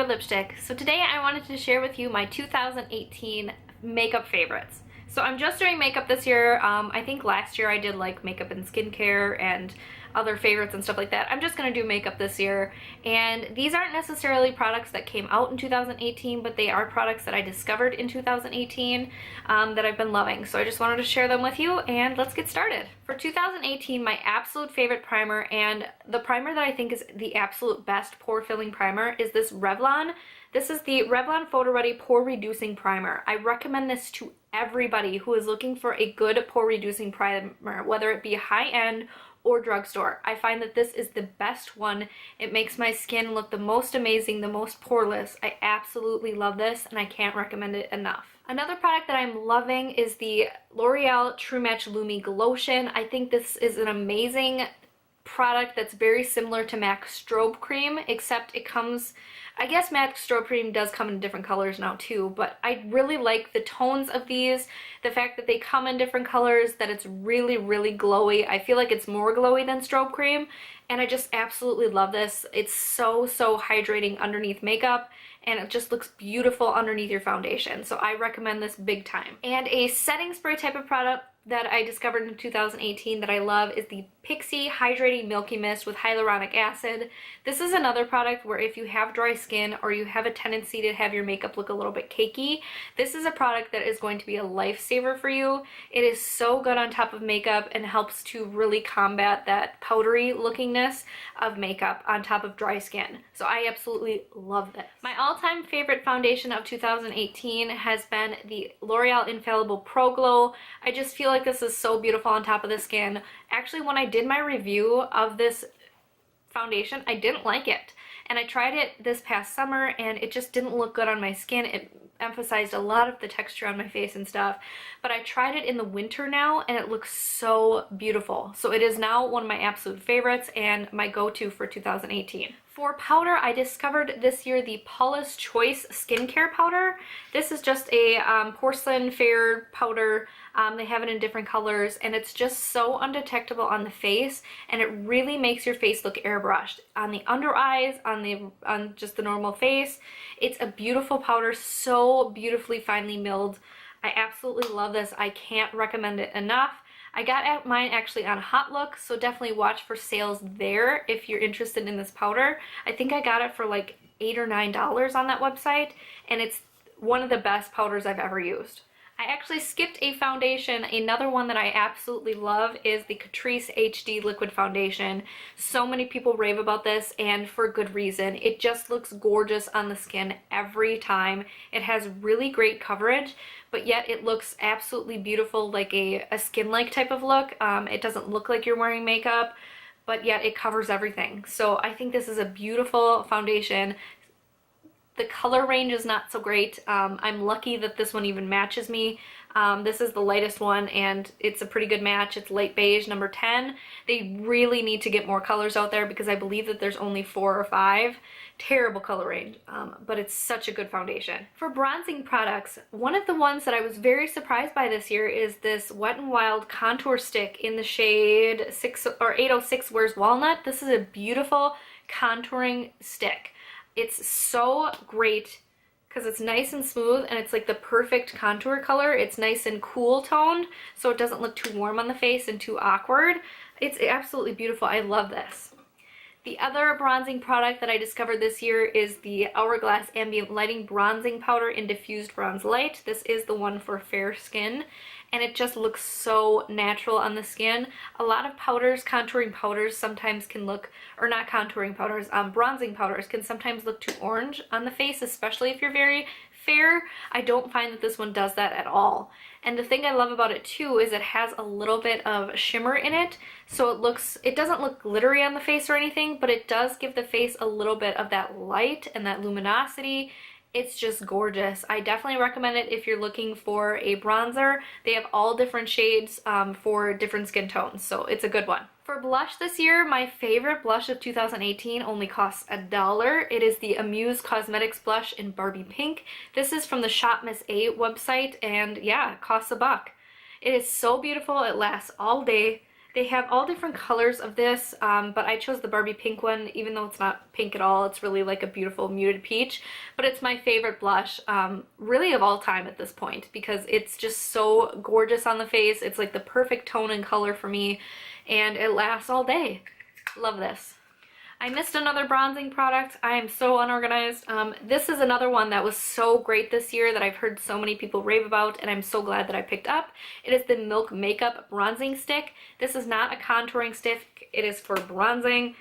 favorite lipstick. So today I wanted to share with you my 2018 makeup favorites. So I'm just doing makeup this year. I think last year I did like makeup and skincare and other favorites and stuff like that. I'm just gonna do makeup this year, and these aren't necessarily products that came out in 2018, but they are products that I discovered in 2018 that I've been loving. So I just wanted to share them with you, and let's get started. For 2018, my absolute favorite primer, and the primer that I think is the absolute best pore filling primer, is this Revlon. This is the Revlon Photoready Pore Reducing Primer. I recommend this to everybody who is looking for a good pore reducing primer, whether it be high-end or drugstore. I find that this is the best one. It makes my skin look the most amazing, the most poreless. I absolutely love this, and I can't recommend it enough. Another product that I'm loving is the L'Oreal True Match Lumi Glotion. I think this is an amazing product that's very similar to MAC Strobe Cream, except it comes, I guess MAC Strobe Cream does come in different colors now too, but I really like the tones of these, the fact that they come in different colors, that it's really, really glowy. I feel like it's more glowy than Strobe Cream, and I just absolutely love this. It's so hydrating underneath makeup, and it just looks beautiful underneath your foundation. So I recommend this big time. And a setting spray type of product that I discovered in 2018 that I love is the Pixi Hydrating Milky Mist with hyaluronic acid. This is another product where if you have dry skin or you have a tendency to have your makeup look a little bit cakey, this is a product that is going to be a lifesaver for you. It is so good on top of makeup and helps to really combat that powdery lookingness of makeup on top of dry skin. So I absolutely love this. My all-time favorite foundation of 2018 has been the L'Oreal Infallible Pro Glow. I just feel like this is so beautiful on top of the skin. Actually, when I did my review of this foundation, I didn't like it. And I tried it this past summer, and it just didn't look good on my skin. It emphasized a lot of the texture on my face and stuff. But I tried it in the winter now, and it looks so beautiful. So it is now one of my absolute favorites and my go-to for 2018. For powder, I discovered this year the Paula's Choice Skincare Powder. This is just a porcelain fair powder. They have it in different colors, and it's just so undetectable on the face, and it really makes your face look airbrushed. On the under eyes, on just the normal face, it's a beautiful powder, so beautifully finely milled. I absolutely love this. I can't recommend it enough. I got mine actually on Hot Look, so definitely watch for sales there if you're interested in this powder. I think I got it for like $8 or $9 on that website, and it's one of the best powders I've ever used. I actually skipped a foundation. Another one that I absolutely love is the Catrice HD Liquid Foundation. So many people rave about this, and for good reason. It just looks gorgeous on the skin every time. It has really great coverage, but yet it looks absolutely beautiful, like a skin-like type of look. It doesn't look like you're wearing makeup, but yet it covers everything. So I think this is a beautiful foundation. The color range is not so great. I'm lucky that this one even matches me. This is the lightest one, and it's a pretty good match. It's light beige, number 10. They really need to get more colors out there because I believe that there's only 4 or 5. Terrible color range, but it's such a good foundation. For bronzing products, one of the ones that I was very surprised by this year is this Wet n Wild Contour Stick in the shade 806 Wears Walnut. This is a beautiful contouring stick. It's so great because it's nice and smooth, and it's like the perfect contour color. It's nice and cool toned, so it doesn't look too warm on the face and too awkward. It's absolutely beautiful. I love this. The other bronzing product that I discovered this year is the Hourglass Ambient Lighting Bronzing Powder in Diffused Bronze Light. This is the one for fair skin, and it just looks so natural on the skin. A lot of powders, contouring powders, sometimes can look, or not contouring powders, bronzing powders can sometimes look too orange on the face, especially if you're very fair. I don't find that this one does that at all. And the thing I love about it too is it has a little bit of shimmer in it, so it doesn't look glittery on the face or anything, but it does give the face a little bit of that light and that luminosity. It's just gorgeous. I definitely recommend it if you're looking for a bronzer. They have all different shades for different skin tones, so it's a good one. For blush this year, my favorite blush of 2018 only costs $1. It is the Amuse Cosmetics blush in Barbie Pink. This is from the Shop Miss A website, and yeah, it costs $1. It is so beautiful. It lasts all day. They have all different colors of this, but I chose the Barbie pink one, even though it's not pink at all. It's really like a beautiful muted peach, but it's my favorite blush, really of all time at this point, because it's just so gorgeous on the face. It's like the perfect tone and color for me, and it lasts all day. Love this. I missed another bronzing product. I am so unorganized. This is another one that was so great this year that I've heard so many people rave about, and I'm so glad that I picked up. It is the Milk Makeup Bronzing Stick. This is not a contouring stick. It is for bronzing.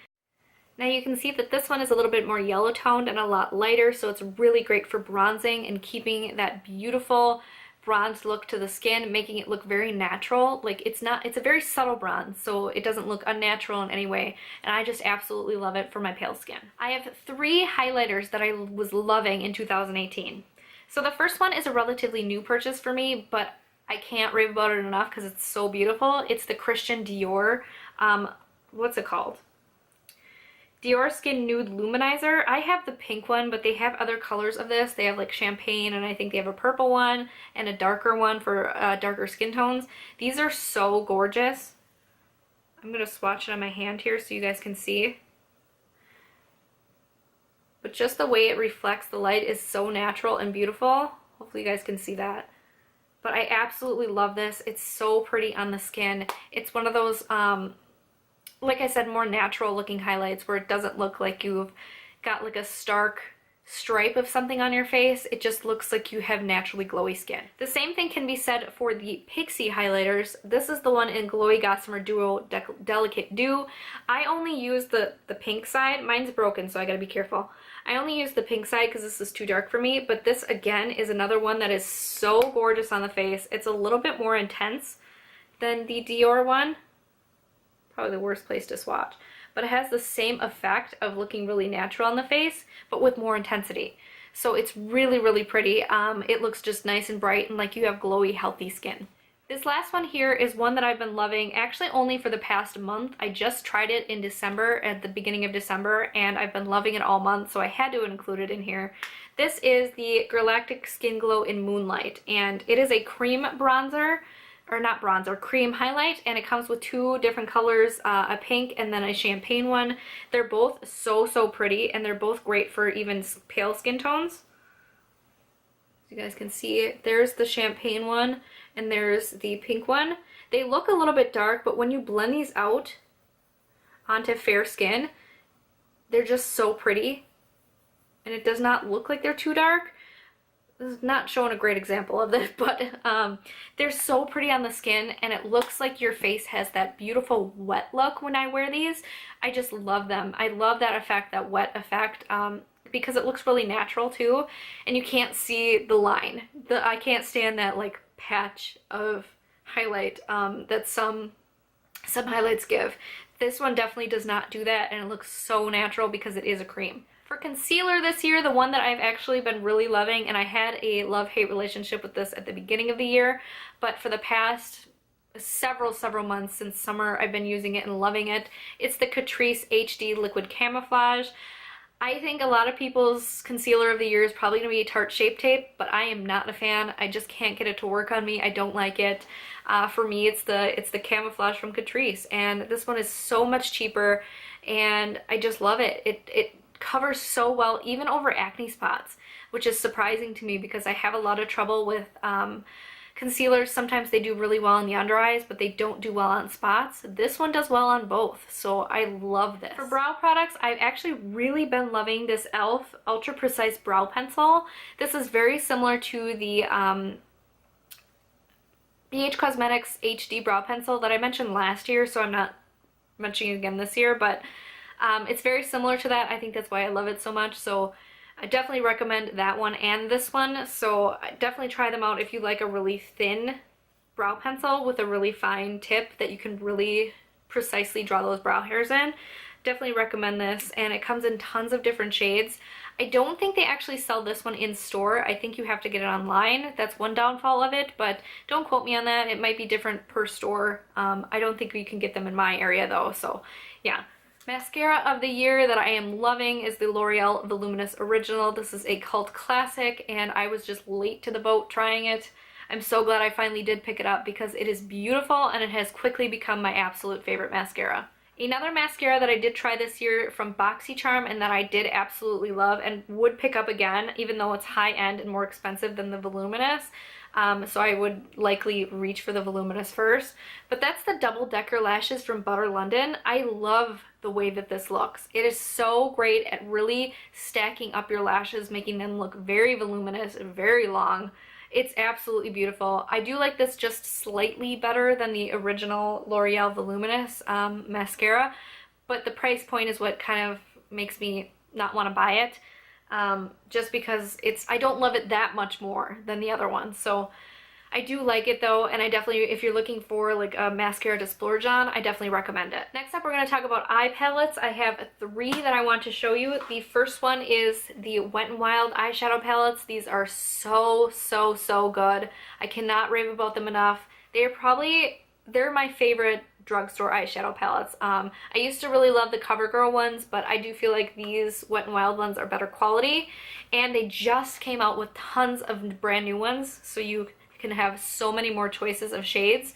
Now you can see that this one is a little bit more yellow toned and a lot lighter, so it's really great for bronzing and keeping that beautiful bronze look to the skin, making it look very natural. Like it's a very subtle bronze, so it doesn't look unnatural in any way, and I just absolutely love it for my pale skin. I have 3 highlighters that I was loving in 2018. So the first one is a relatively new purchase for me, but I can't rave about it enough because it's so beautiful. It's the Christian Dior, what's it called? Diorskin Nude Luminizer. I have the pink one, but they have other colors of this. They have like champagne, and I think they have a purple one and a darker one for darker skin tones. These are so gorgeous. I'm going to swatch it on my hand here so you guys can see. But just the way it reflects the light is so natural and beautiful. Hopefully you guys can see that. But I absolutely love this. It's so pretty on the skin. It's one of those like I said, more natural looking highlights where it doesn't look like you've got like a stark stripe of something on your face. It just looks like you have naturally glowy skin. The same thing can be said for the Pixi highlighters. This is the one in Glowy Gossimer Duo Delicate Dew. I only use the pink side. Mine's broken, so I gotta be careful. I only use the pink side because this is too dark for me, but this again is another one that is so gorgeous on the face. It's a little bit more intense than the Dior one. Probably the worst place to swatch, but it has the same effect of looking really natural on the face, but with more intensity. So it's really, really pretty. It looks just nice and bright and like you have glowy, healthy skin. This last one here is one that I've been loving actually only for the past month. I just tried it in December, at the beginning of December, and I've been loving it all month, so I had to include it in here. This is the Girlactik Skin Glow in Moonlight, and it is a cream bronzer, or not bronzer, cream highlight, and it comes with 2 different colors, a pink and then a champagne one. They're both so, so pretty, and they're both great for even pale skin tones. As you guys can see, there's the champagne one, and there's the pink one. They look a little bit dark, but when you blend these out onto fair skin, they're just so pretty, and it does not look like they're too dark. This is not showing a great example of this, but they're so pretty on the skin, and it looks like your face has that beautiful wet look when I wear these. I just love them. I love that effect, that wet effect, because it looks really natural too, and you can't see the line. I can't stand that like patch of highlight that some highlights give. This one definitely does not do that, and it looks so natural because it is a cream. For concealer this year, the one that I've actually been really loving, and I had a love-hate relationship with this at the beginning of the year, but for the past several months since summer, I've been using it and loving it. It's the Catrice HD Liquid Camouflage. I think a lot of people's concealer of the year is probably going to be Tarte Shape Tape, but I am not a fan. I just can't get it to work on me. I don't like it. For me, it's the Camouflage from Catrice, and this one is so much cheaper, and I just love it. It covers so well, even over acne spots, which is surprising to me because I have a lot of trouble with concealers. Sometimes they do really well on the under eyes, but they don't do well on spots. This one does well on both, so I love this. For brow products, I've actually really been loving this e.l.f. Ultra Precise Brow Pencil. This is very similar to the BH Cosmetics HD Brow Pencil that I mentioned last year, so I'm not mentioning it again this year, but it's very similar to that. I think that's why I love it so much, so I definitely recommend that one and this one. So definitely try them out if you like a really thin brow pencil with a really fine tip that you can really precisely draw those brow hairs in. Definitely recommend this, and it comes in tons of different shades. I don't think they actually sell this one in store. I think you have to get it online. That's one downfall of it, but don't quote me on that. It might be different per store. I don't think you can get them in my area though, so yeah. Mascara of the year that I am loving is the L'Oreal Voluminous Original. This is a cult classic, and I was just late to the boat trying it. I'm so glad I finally did pick it up because it is beautiful and it has quickly become my absolute favorite mascara. Another mascara that I did try this year from BoxyCharm and that I did absolutely love and would pick up again, even though it's high-end and more expensive than the Voluminous. So I would likely reach for the Voluminous first. But that's the Double Decker Lashes from Butter London. I love the way that this looks. It is so great at really stacking up your lashes, making them look very voluminous and very long. It's absolutely beautiful. I do like this just slightly better than the original L'Oreal Voluminous mascara, but the price point is what kind of makes me not want to buy it. Just because I don't love it that much more than the other ones. So I do like it though, and I definitely, if you're looking for like a mascara to splurge on, I definitely recommend it. Next up, we're going to talk about eye palettes. I have 3 that I want to show you. The first one is the Wet n Wild eyeshadow palettes. These are so good. I cannot rave about them enough. They're my favorite drugstore eyeshadow palettes. I used to really love the CoverGirl ones, but I do feel like these Wet n Wild ones are better quality, and they just came out with tons of brand new ones, so you can have so many more choices of shades.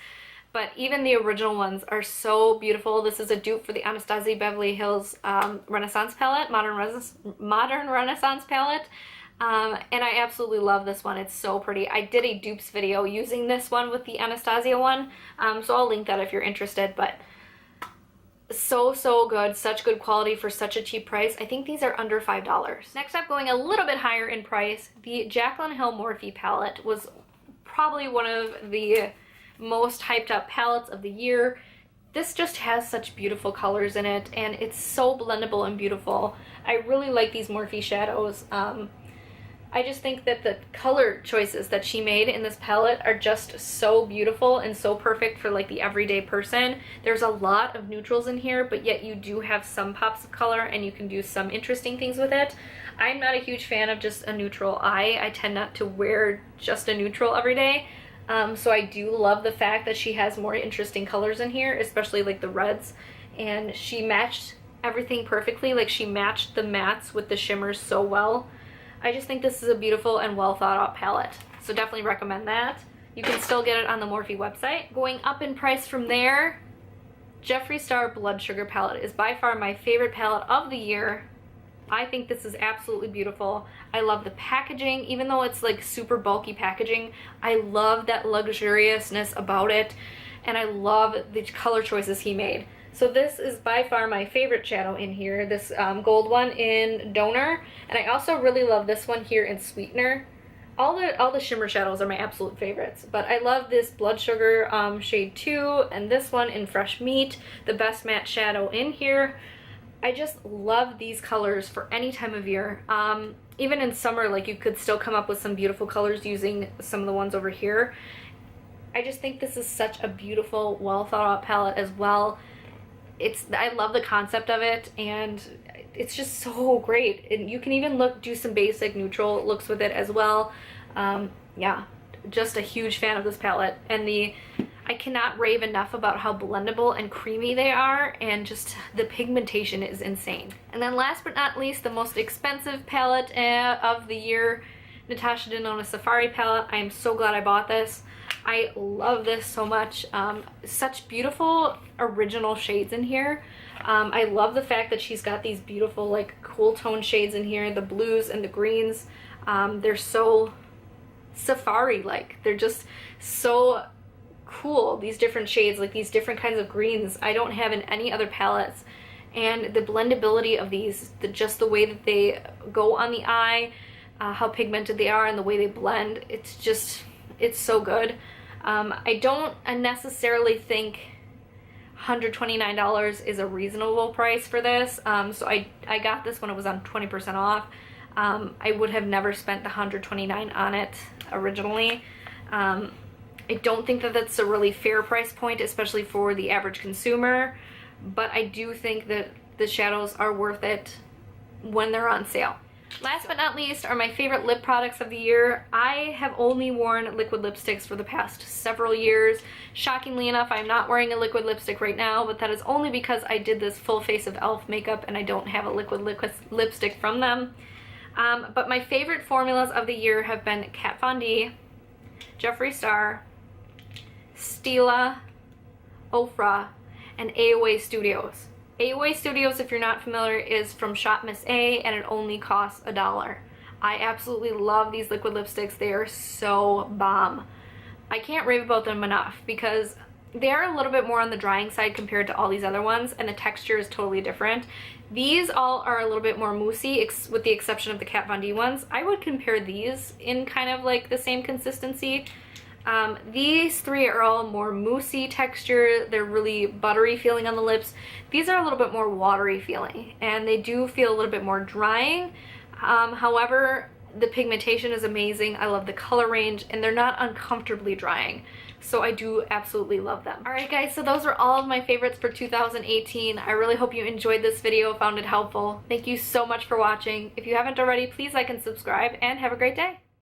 But even the original ones are so beautiful. This is a dupe for the Anastasia Beverly Hills Renaissance palette, Modern Renaissance palette. And I absolutely love this one. It's so pretty. I did a dupes video using this one with the Anastasia one, so I'll link that if you're interested. But so good. Such good quality for such a cheap price. I think these are under $5. Next up, going a little bit higher in price, the Jaclyn Hill Morphe palette was probably one of the most hyped up palettes of the year. This just has such beautiful colors in it, and it's so blendable and beautiful. I really like these Morphe shadows. I just think that the color choices that she made in this palette are just so beautiful and so perfect for like the everyday person. There's a lot of neutrals in here, but yet you do have some pops of color and you can do some interesting things with it. I'm not a huge fan of just a neutral eye. I tend not to wear just a neutral every day. So I do love the fact that she has more interesting colors in here, especially like the reds. And she matched everything perfectly. Like she matched the mattes with the shimmers so well. I just think this is a beautiful and well thought out palette. So definitely recommend that. You can still get it on the Morphe website. Going up in price from there, Jeffree Star Blood Sugar palette is by far my favorite palette of the year. I think this is absolutely beautiful. I love the packaging, even though it's like super bulky packaging. I love that luxuriousness about it, and I love the color choices he made. So this is by far my favorite shadow in here, this gold one in Donor, and I also really love this one here in Sweetener. All the shimmer shadows are my absolute favorites, but I love this Blood Sugar shade 2 and this one in Fresh Meat, the best matte shadow in here. I just love these colors for any time of year. Even in summer, like you could still come up with some beautiful colors using some of the ones over here. I just think this is such a beautiful, well thought out palette as well. I love the concept of it, and it's just so great. And you can even do some basic neutral looks with it as well. Yeah, just a huge fan of this palette. And I cannot rave enough about how blendable and creamy they are, and just the pigmentation is insane. And then last but not least, the most expensive palette of the year, Natasha Denona Safari palette. I am so glad I bought this. I love this so much. Such beautiful original shades in here. I love the fact that she's got these beautiful like cool tone shades in here, the blues and the greens. They're so safari-like. They're just so cool, these different shades, like these different kinds of greens I don't have in any other palettes. And the blendability of these, just the way that they go on the eye, how pigmented they are and the way they blend, it's so good. I don't necessarily think $129 is a reasonable price for this. So I got this when it was on 20% off. I would have never spent the $129 on it originally. I don't think that that's a really fair price point, especially for the average consumer, but I do think that the shadows are worth it when they're on sale. Last but not least are my favorite lip products of the year. I have only worn liquid lipsticks for the past several years. Shockingly enough, I'm not wearing a liquid lipstick right now, but that is only because I did this full face of e.l.f. makeup and I don't have a liquid lipstick from them. But my favorite formulas of the year have been Kat Von D, Jeffree Star, Stila, Ofra, and AOA Studios. AOA Studios, if you're not familiar, is from Shop Miss A, and it only costs $1. I absolutely love these liquid lipsticks. They are so bomb. I can't rave about them enough because they are a little bit more on the drying side compared to all these other ones, and the texture is totally different. These all are a little bit more moussey, with the exception of the Kat Von D ones. I would compare these in kind of like the same consistency. These three are all more moussey texture. They're really buttery feeling on the lips. These are a little bit more watery feeling, and they do feel a little bit more drying. However, the pigmentation is amazing. I love the color range, and they're not uncomfortably drying. So I do absolutely love them. Alright guys, so those are all of my favorites for 2018. I really hope you enjoyed this video, found it helpful. Thank you so much for watching. If you haven't already, please like and subscribe, and have a great day.